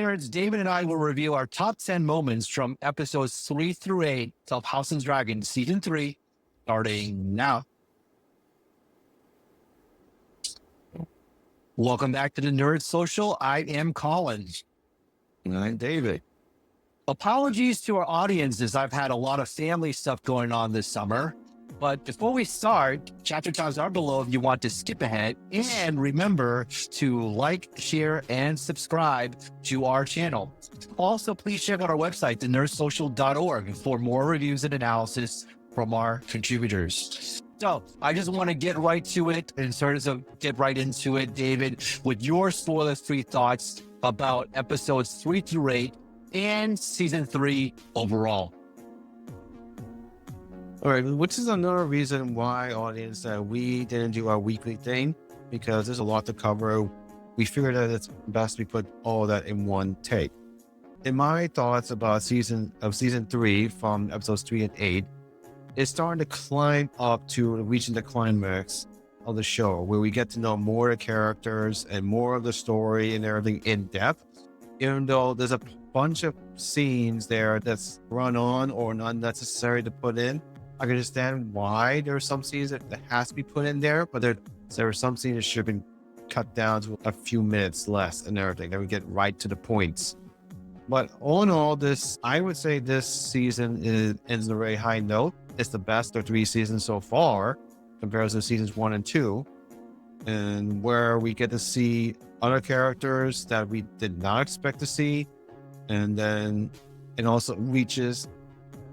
nerds, David and I will review our top 10 moments from episodes 3 through 8 of House and Dragon Season 3, starting now. Welcome back to the Nerd Social. I am Colin. And I'm David. Apologies to our audiences. I've had a lot of family stuff going on this summer. But before we start, chapter times are below if you want to skip ahead. And remember to like, share, and subscribe to our channel. Also, please check out our website, thenerdsocial.org, for more reviews and analysis from our contributors. So I just want to get right to it in terms of get right into it, David, with your spoiler-free thoughts about episodes 3 through 8 and season 3 overall. All right, which is another reason why, audience, that we didn't do our weekly thing, because there's a lot to cover. We figured that it's best we put all that in one take. In my thoughts about season 3 from episodes 3 and 8, it's starting to climb up to reaching the climax of the show, where we get to know more of the characters and more of the story and everything in depth, even though there's a bunch of scenes there that's run on or not necessary to put in. I can understand why there are some scenes that has to be put in there, but there are some scenes that should have been cut down to a few minutes less and everything. Then we get right to the points. But all in all, I would say this season ends on a very high note. It's the best of 3 seasons so far, compared to seasons 1 and 2, and where we get to see other characters that we did not expect to see, and then it also reaches.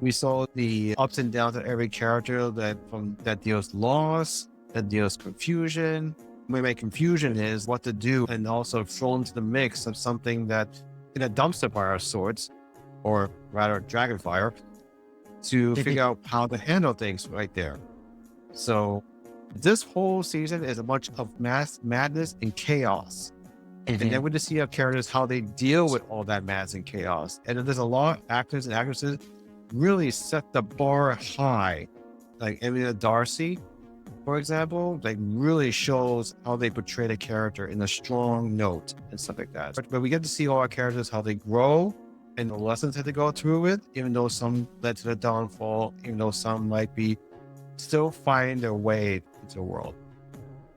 We saw the ups and downs of every character that deals loss, that deals confusion. Maybe confusion is what to do, and also throw into the mix of something that in a dumpster fire of sorts, or rather dragon fire, to figure out how to handle things right there. So this whole season is a bunch of madness and chaos. And then we just see our characters, how they deal with all that madness and chaos. And there's a lot of actors and actresses really set the bar high. Like Emilia Darcy, for example, like really shows how they portray the character in a strong note and stuff like that. But we get to see all our characters, how they grow and the lessons that they go through with, even though some led to the downfall, even though some might be still finding their way into the world.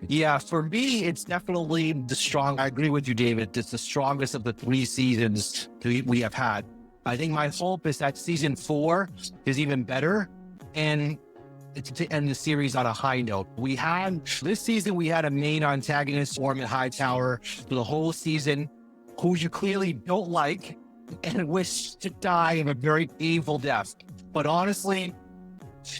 Yeah, for me, it's definitely I agree with you, David. It's the strongest of the 3 seasons we have had. I think my hope is that season 4 is even better and to end the series on a high note. This season, we had a main antagonist, Ormund Hightower, for the whole season, who you clearly don't like and wish to die of a very painful death. But honestly,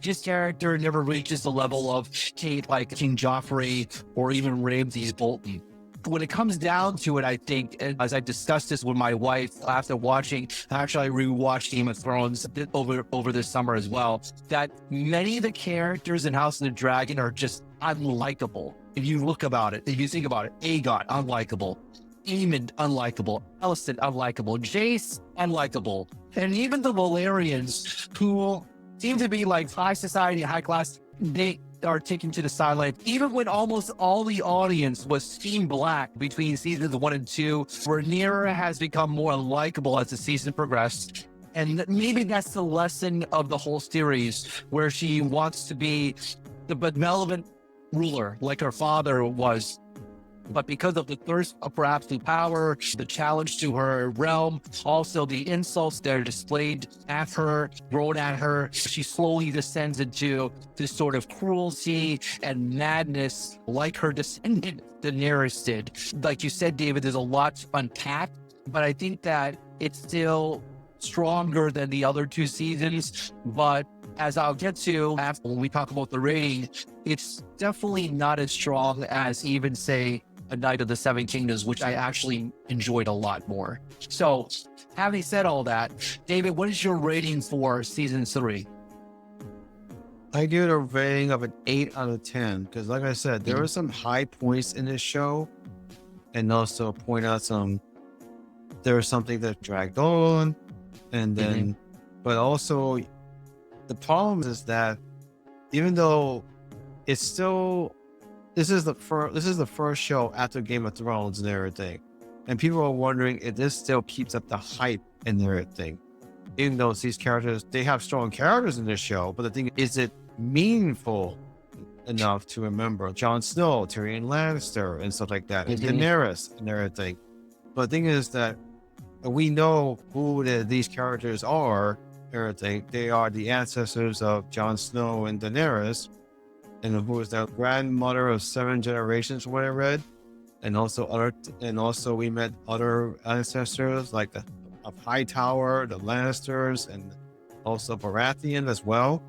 his character never reaches the level of Kate like King Joffrey or even Ramsay Bolton. When it comes down to it, I think, as I discussed this with my wife after watching, actually I rewatched Game of Thrones over this summer as well, that many of the characters in House of the Dragon are just unlikable. If you think about it, Aegon, unlikable. Daemon, unlikable. Alicent, unlikable. Jace, unlikable. And even the Velaryons, who seem to be like high society, high class, they are taken to the sideline. Even when almost all the audience was Team Black between seasons 1 and 2, Rhaenyra has become more unlikable as the season progressed. And maybe that's the lesson of the whole series, where she wants to be the benevolent ruler like her father was. But because of the thirst for absolute power, the challenge to her realm, also the insults that are displayed at her, thrown at her, she slowly descends into this sort of cruelty and madness like her descendant Daenerys did. Like you said, David, there's a lot to unpack, but I think that it's still stronger than the other 2 seasons. But as I'll get to after when we talk about the rating, it's definitely not as strong as even, say, A Knight of the Seven Kingdoms, which I actually enjoyed a lot more. So, having said all that, David, what is your rating for season 3? I give it a rating of an 8 out of 10, because like I said, there are some high points in this show, and also point out there was something that dragged on, and then, but also the problem is that even though it's still, this is the first show after Game of Thrones and everything. And people are wondering if this still keeps up the hype and everything. Even though these characters, they have strong characters in this show, but the thing is it meaningful enough to remember Jon Snow, Tyrion Lannister, and stuff like that, and Daenerys and everything. But the thing is that we know who these characters are, everything. They are the ancestors of Jon Snow and Daenerys, and who is the grandmother of 7 generations, from what I read. And also we met other ancestors like of Hightower, the Lannisters, and also Baratheon as well.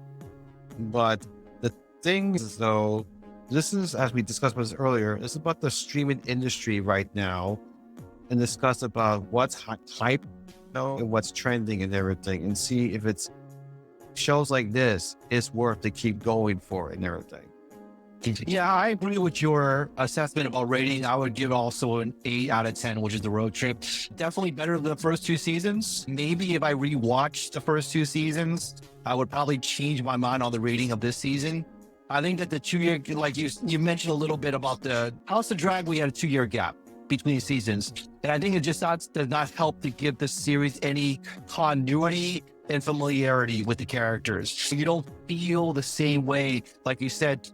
But the thing is, though, this is, as we discussed about this earlier, it's about the streaming industry right now, and discuss about what's hype, and what's trending and everything, and see if it's shows like this is worth to keep going for and everything. Yeah, I agree with your assessment about rating. I would give also an 8 out of 10, which is the road trip. Definitely better than the first 2 seasons. Maybe if I rewatched the first 2 seasons, I would probably change my mind on the rating of this season. I think that the 2-year, like you mentioned a little bit about the House of Dragon, we had a 2-year gap between seasons. And I think it just does not help to give the series any continuity and familiarity with the characters. You don't feel the same way, like you said,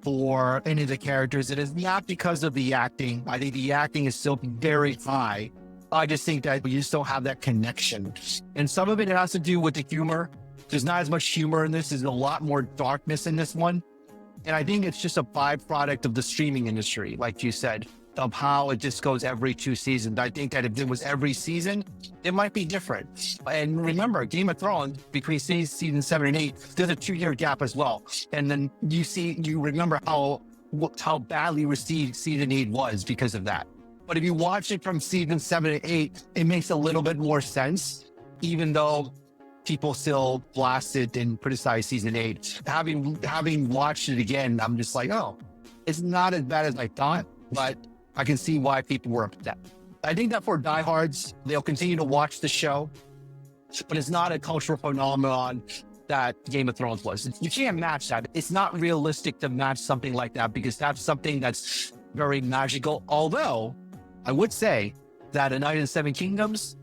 for any of the characters. It is not because of the acting. I think the acting is still very high. I just think that you just don't have that connection. And some of it has to do with the humor. There's not as much humor in this. There's a lot more darkness in this one. And I think it's just a byproduct of the streaming industry, like you said, of how it just goes every 2 seasons. I think that if it was every season, it might be different. And remember, Game of Thrones, between season 7 and 8, there's a 2-year gap as well. And then you remember how badly received season 8 was because of that. But if you watch it from season 7 to 8, it makes a little bit more sense, even though people still blasted and criticized season 8. Having watched it again, I'm just like, oh, it's not as bad as I thought, but I can see why people were upset. I think that for diehards, they'll continue to watch the show, but it's not a cultural phenomenon that Game of Thrones was. You can't match that. It's not realistic to match something like that because that's something that's very magical. Although I would say that A Night in 7 Kingdoms,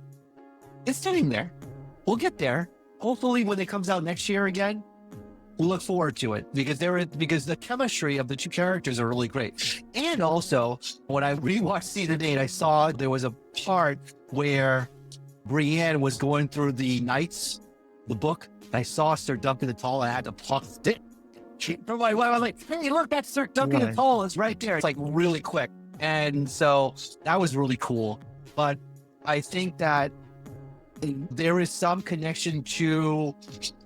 it's sitting there. We'll get there. Hopefully when it comes out next year again, we'll look forward to it because the chemistry of the 2 characters are really great. And also, when I rewatched season 8, I saw there was a part where Brienne was going through the Knights, the book. And I saw Sir Duncan the Tall. I had to pause it. I'm like, hey, look, that's Sir Duncan the Tall. It's right there. It's like really quick. And so that was really cool. But I think that there is some connection to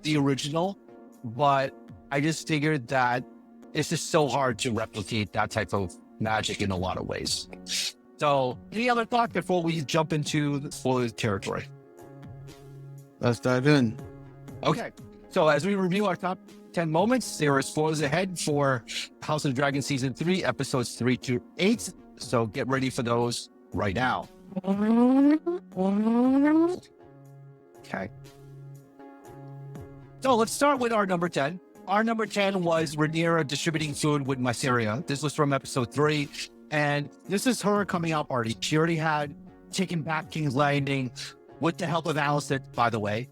the original, but I just figured that it's just so hard to replicate that type of magic in a lot of ways. So any other thoughts before we jump into the spoiler territory? Let's dive in. Okay. So as we review our top 10 moments, there are spoilers ahead for House of Dragon Season 3, episodes 3 to 8. So get ready for those right now. Okay. So let's start with our number 10. Our number 10 was Rhaenyra distributing food with Mysaria. This was from episode 3. And this is her coming out party. She already had taken back King's Landing with the help of Alicent, by the way.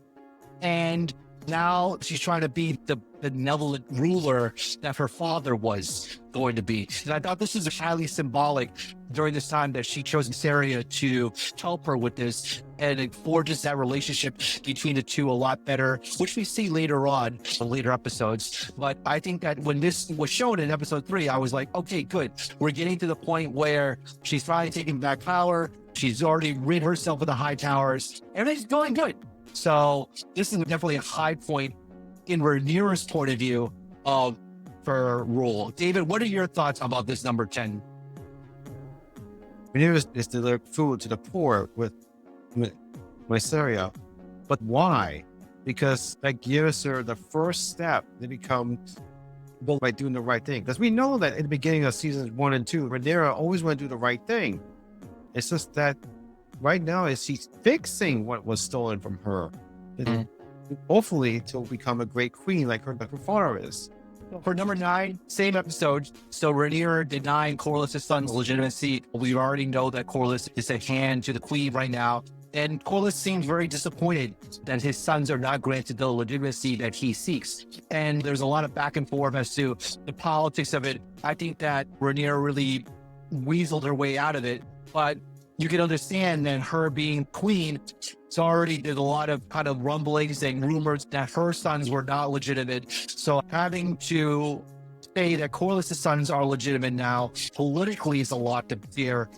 And now she's trying to be the benevolent ruler that her father was going to be. And I thought this was highly symbolic during this time that she chose Mysaria to help her with this, and it forges that relationship between the two a lot better, which we see later on in later episodes. But I think that when this was shown in episode 3, I was like, okay, good. We're getting to the point where she's finally taking back power. She's already rid herself of the Hightowers. Everything's going good. So this is definitely a high point in Rhaenyra's point of view of her rule. David, what are your thoughts about this number 10? Rhaenyra is to deliver food to the poor with Mysaria. But why? Because that gives her the first step to become by doing the right thing. Because we know that in the beginning of seasons 1 and 2, Rhaenyra always want to do the right thing. It's just that right now is she's fixing what was stolen from her. Hopefully to become a great queen like her father is. For number 9, same episode. So Rhaenyra denying Corlys' son's legitimacy. We already know that Corlys is a hand to the queen right now. And Corlys seems very disappointed that his sons are not granted the legitimacy that he seeks. And there's a lot of back and forth as to the politics of it. I think that Rhaenyra really weaseled her way out of it. But you can understand that her being queen, it's already there's a lot of kind of rumblings and rumors that her sons were not legitimate. So having to say that Corlys' sons are legitimate now politically is a lot to bear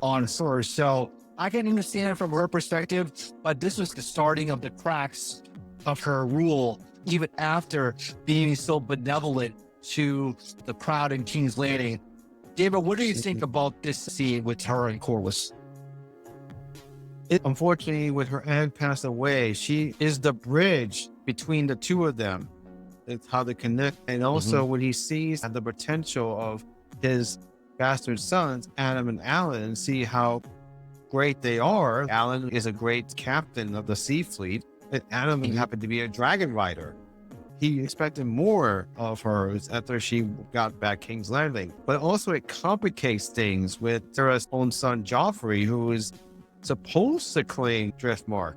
on her. So I can understand from her perspective, but this was the starting of the cracks of her rule, even after being so benevolent to the crowd in King's Landing. David, what do you think about this scene with her and Corlys? Unfortunately, with her aunt passed away, she is the bridge between the two of them. It's how they connect. And also when he sees the potential of his bastard sons, Adam and Alan, and see how great they are. Alan is a great captain of the sea fleet, and Adam happened to be a dragon rider. He expected more of her after she got back King's Landing. But also it complicates things with Sarah's own son, Joffrey, who is supposed to claim Driftmark,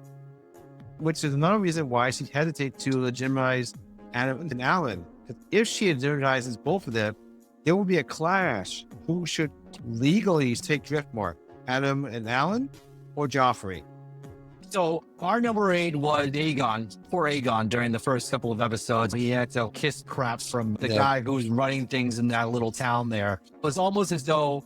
which is another reason why she hesitates to legitimize Adam and Alan. If she legitimizes both of them, there will be a clash. Who should legally take Driftmark, Adam and Alan or Joffrey? So our number 8 was Aegon. Poor Aegon during the first couple of episodes. He had to kiss crap from the guy who was running things in that little town there. It was almost as though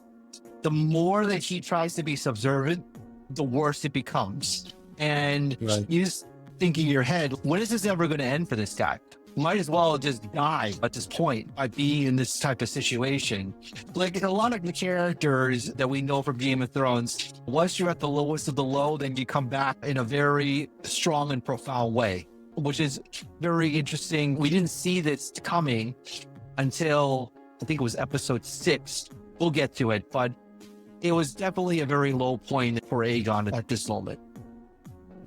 the more that he tries to be subservient, the worse it becomes. And you just think in your head, when is this ever going to end for this guy? Might as well just die at this point by being in this type of situation. Like a lot of the characters that we know from Game of Thrones, once you're at the lowest of the low, then you come back in a very strong and profound way, which is very interesting. We didn't see this coming until I think it was episode 6. We'll get to it, but it was definitely a very low point for Aegon at this moment.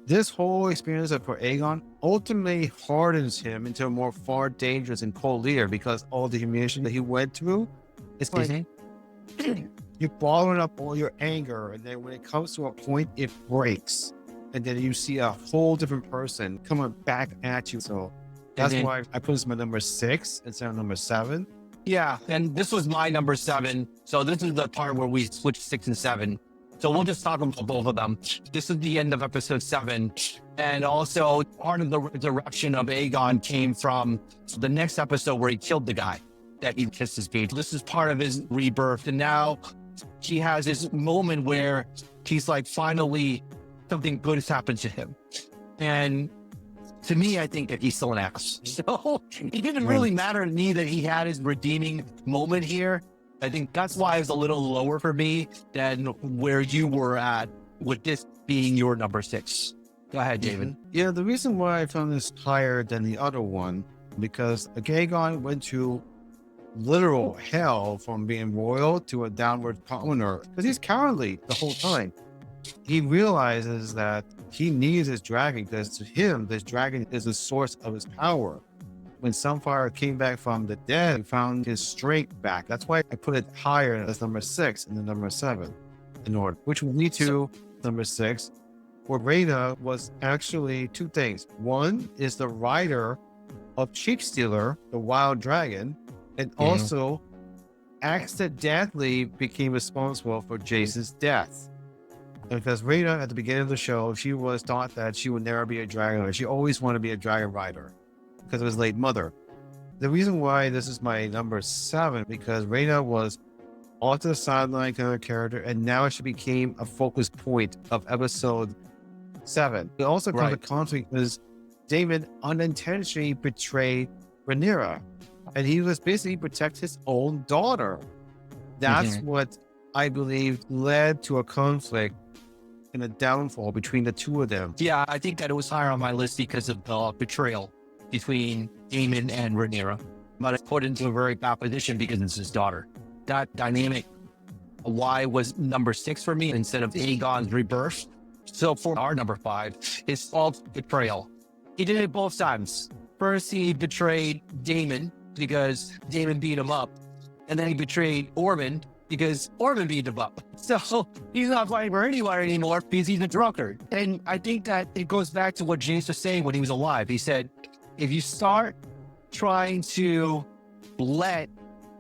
This whole experience for Aegon ultimately hardens him into a more far dangerous and cold leader, because all the humiliation that he went through, it's like you're bottling up all your anger, and then when it comes to a point, it breaks. And then you see a whole different person coming back at you. So that's why I put this my number 6 instead of number 7. Yeah, and this was my number 7. So this is the part where we switched 6 and 7. So we'll just talk about both of them. This is the end of episode 7. And also part of the resurrection of Aegon came from the next episode where he killed the guy that he kissed his feet. This is part of his rebirth. And now he has this moment where he's like, finally, something good has happened to him. And to me, I think that he's still an ass. So it didn't really matter to me that he had his redeeming moment here. I think that's why it's a little lower for me than where you were at with this being your number 6. Go ahead, David. Yeah, the reason why I found this higher than the other one, because Aegon went to literal hell from being royal to a downward commoner, because he's cowardly the whole time. He realizes that he needs his dragon, because to him, this dragon is the source of his power. When Sunfire came back from the dead, he found his strength back. That's why I put it higher as number 6 and then number 7 in order, which will lead to number 6, where Rhaenyra was actually 2 things. One is the rider of Cheap Stealer, the wild dragon, and also accidentally became responsible for Jason's death. Because Rhaenyra, at the beginning of the show, she was thought that she would never be a dragon rider. She always wanted to be a dragon rider because of his late mother. The reason why this is my number 7, because Rhaenyra was off to the sideline kind of character, and now she became a focus point of episode 7. It also comes to conflict because Daemon unintentionally betrayed Rhaenyra, and he was basically protect his own daughter. That's what I believe led to a conflict and a downfall between the two of them. Yeah, I think that it was higher on my list because of the betrayal between Daemon and Rhaenyra. But it's put into a very bad position because it's his daughter. That dynamic, why was number 6 for me instead of Aegon's rebirth? So for our number 5, it's all betrayal. He did it both times. First, he betrayed Daemon because Daemon beat him up. And then he betrayed Ormund because Ormund beat him up. So he's not fighting for anyone anymore because he's a drunkard. And I think that it goes back to what James was saying when he was alive. He said, if you start trying to let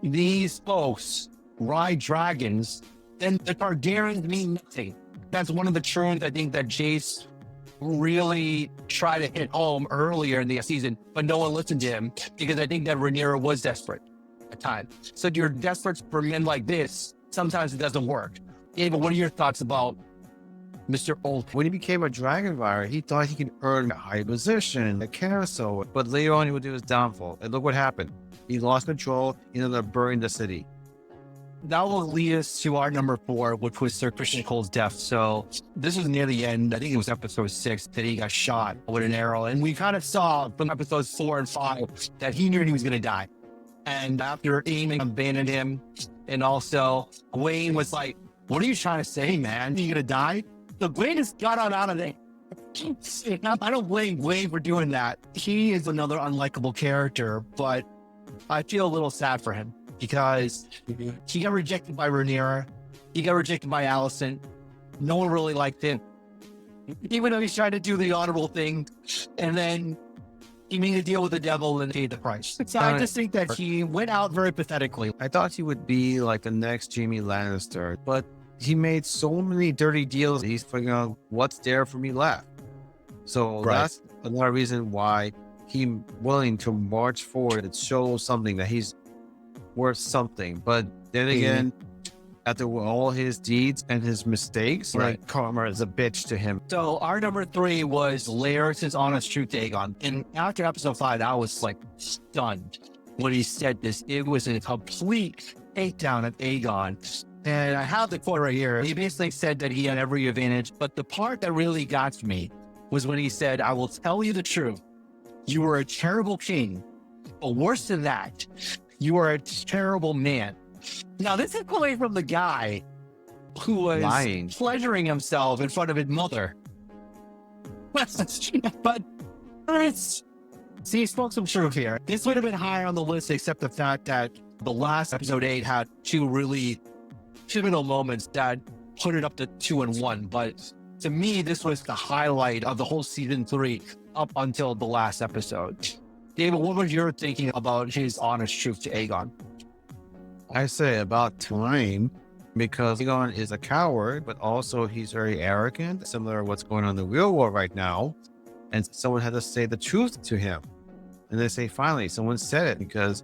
these folks ride dragons, then the Targaryens mean nothing. That's one of the truths I think that Jace really tried to hit home earlier in the season, but no one listened to him because I think that Rhaenyra was desperate at times. So you're desperate for men like this. Sometimes it doesn't work. David, what are your thoughts about Mr. Old? When he became a Dragonfire, he thought he could earn a high position, a castle, but later on he would do his downfall. And look what happened. He lost control, he ended up burning the city. That will lead us to our number 4, which was Sir Criston Cole's death. So this was near the end. I think it was episode 6 that he got shot with an arrow. And we kind of saw from episodes 4 and 5 that he knew he was going to die. And after Aemon abandoned him, and also Wayne was like, what are you trying to say, man? Are you going to die? So Wayne just got on out of there. I don't blame Wayne for doing that. He is another unlikable character, but I feel a little sad for him because he got rejected by Rhaenyra. He got rejected by Alicent. No one really liked him. Even though he's trying to do the honorable thing, and then he made a deal with the devil and paid the price. So I just think that he went out very pathetically. I thought he would be like the next Jaime Lannister, but he made so many dirty deals. He's figuring out what's there for me left. So that's another reason why he's willing to march forward and show something that he's worth something. But then again, after all his deeds and his mistakes, like karma is a bitch to him. So our number 3 was Larys' honest truth to Aegon. And after episode 5, I was like stunned when he said this. It was a complete takedown of Aegon. And I have the quote right here. He basically said that he had every advantage. But the part that really got to me was when he said, I will tell you the truth. You were a terrible king. But worse than that, you are a terrible man. Now, this is coming from the guy who was lying, pleasuring himself in front of his mother. But see, he spoke some truth here. This would have been higher on the list, except the fact that the last episode 8 had 2 really pivotal moments that put it up to 2 and 1. But to me, this was the highlight of the whole season 3 up until the last episode. David, what was your thinking about his honest truth to Aegon? I say about time, because Aegon is a coward, but also he's very arrogant, similar to what's going on in the real world right now. And someone had to say the truth to him. And they say, finally, someone said it, because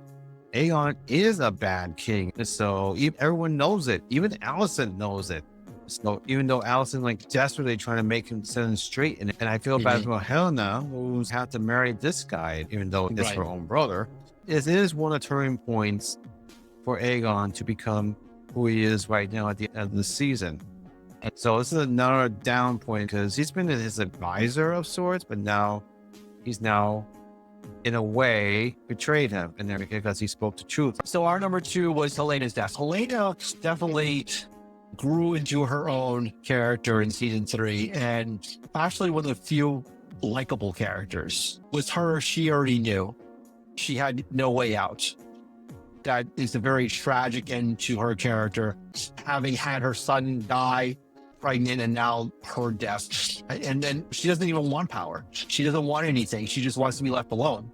Aegon is a bad king. So everyone knows it. Even Alicent knows it. So even though Alicent like desperately trying to make him set him straight, and I feel bad for Helaena, who's had to marry this guy, even though it's her own brother. It is one of the turning points for Aegon to become who he is right now at the end of the season. And so this is another down point, because he's been his advisor of sorts, but now he's in a way betrayed him, and then because he spoke the truth. So our number 2 was Helena's death. Helaena definitely grew into her own character in season 3, and actually one of the few likable characters. Was her, she already knew she had no way out. That is a very tragic end to her character, having had her son die pregnant and now her death. And then she doesn't even want power. She doesn't want anything. She just wants to be left alone.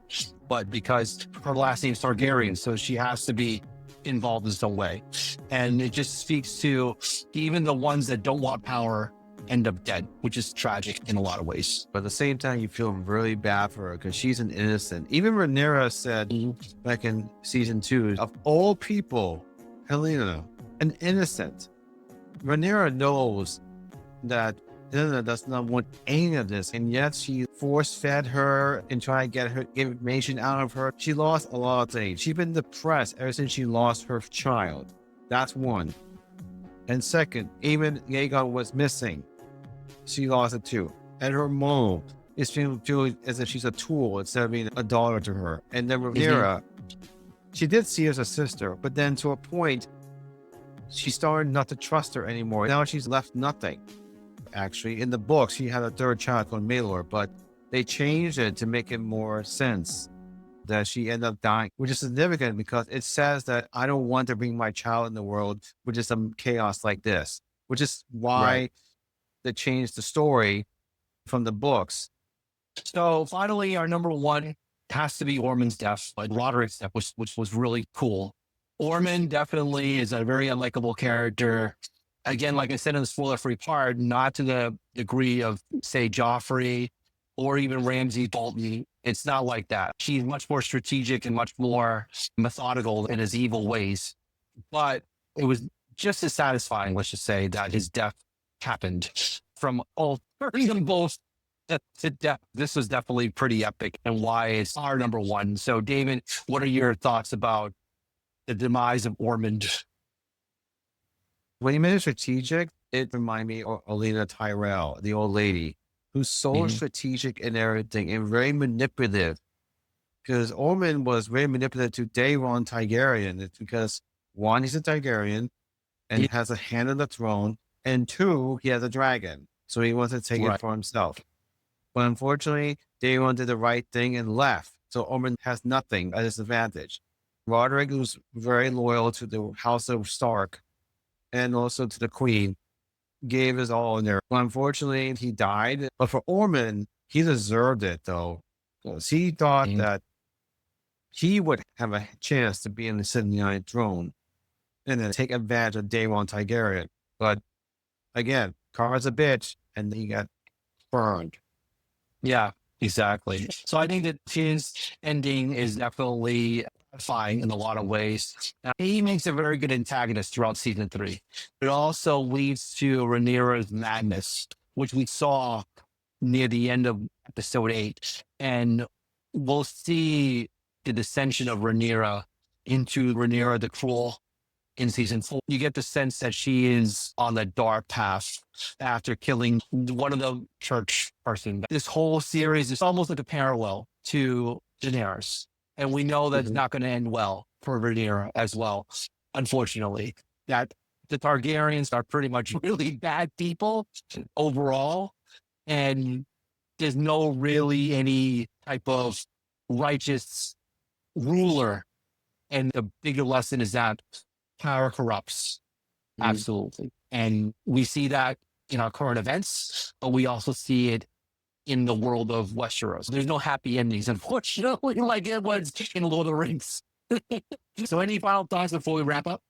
But because her last name is Targaryen, so she has to be involved in some way. And it just speaks to even the ones that don't want power end up dead, which is tragic in a lot of ways. But at the same time, you feel really bad for her because she's an innocent. Even Rhaenyra said back in season 2, of all people, Helaena, an innocent. Rhaenyra knows that Helaena does not want any of this, and yet she force-fed her and tried to get her information out of her. She lost a lot of things. She's been depressed ever since she lost her child. That's one. And second, even Aegon was missing. She lost it too. And her mom is feeling as if she's a tool instead of being a daughter to her. And then Rhaenyra, she did see her as a sister, but then to a point, she started not to trust her anymore. Now she's left nothing. Actually, in the book, she had a third child called Maelor, but they changed it to make it more sense. that she ended up dying, which is significant because it says that I don't want to bring my child in the world with just some chaos like this, which is why they changed the story from the books. So finally, our number one has to be Ormond's death, like Roderick's death, which was really cool. Ormond definitely is a very unlikable character. Again, like I said in the spoiler-free part, not to the degree of, say, Joffrey or even Ramsay Bolton. It's not like that. She's much more strategic and much more methodical in his evil ways. But it was just as satisfying, let's just say, that his death happened from all them both to death. This was definitely pretty epic and why it's our number one. So, David, what are your thoughts about the demise of Ormond? When you made it strategic, it reminded me of Olenna Tyrell, the old lady, who's so strategic in everything and very manipulative. Because Ormond was very manipulative to Daemon Targaryen. It's because, one, he's a Targaryen and has a hand on the throne, and two, he has a dragon. So he wants to take it for himself. But unfortunately, Daemon did the right thing and left. So Ormond has nothing at his advantage. Roderick, who's very loyal to the House of Stark and also to the Queen, gave his all in there. But unfortunately, he died. But for Ormond, he deserved it, though. Because he thought that he would have a chance to be in the 79th throne and then take advantage of Daemon Targaryen. But again, Kara's a bitch, and he got burned. Yeah, exactly. So I think that his ending is definitely fine in a lot of ways. He makes a very good antagonist throughout season 3. It also leads to Rhaenyra's madness, which we saw near the end of episode 8. And we'll see the descension of Rhaenyra into Rhaenyra the Cruel in season 4. You get the sense that she is on the dark path after killing one of the church person. This whole series is almost like a parallel to Daenerys. And we know that it's not going to end well for Rhaenyra as well, unfortunately. That the Targaryens are pretty much really bad people overall. And there's no really any type of righteous ruler. And the bigger lesson is that power corrupts. Absolutely. And we see that in our current events, but we also see it in the world of Westeros. There's no happy endings, unfortunately, like it was in Lord of the Rings. So any final thoughts before we wrap up?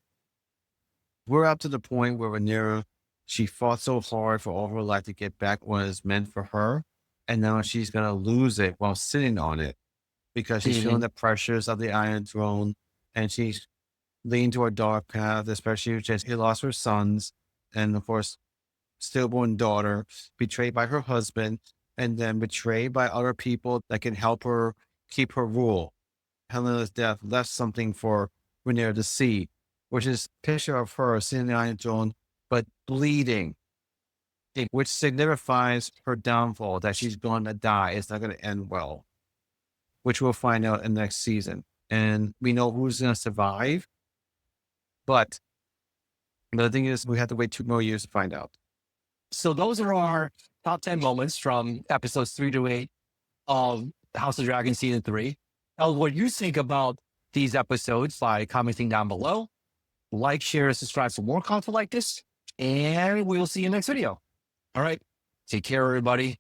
We're up to the point where Rhaenyra, she fought so hard for all her life to get back what is meant for her. And now she's going to lose it while sitting on it because she's feeling the pressures of the Iron Throne and she's leaned to a dark path, especially since she lost her sons and, of course, stillborn daughter, betrayed by her husband, and then betrayed by other people that can help her keep her rule. Helena's death left something for Rhaenyra to see, which is a picture of her sitting on the Iron Throne, but bleeding, which signifies her downfall, that she's going to die. It's not going to end well, which we'll find out in next season. And we know who's going to survive. But the thing is, we have to wait 2 more years to find out. So those are our top 10 moments from episodes 3 to 8 of House of Dragon season 3. Tell what you think about these episodes by commenting down below. Like, share, and subscribe for more content like this. And we'll see you next video. All right. Take care, everybody.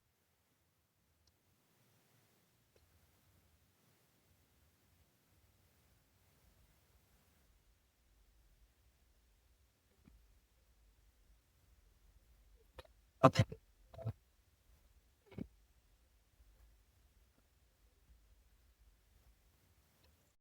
Okay.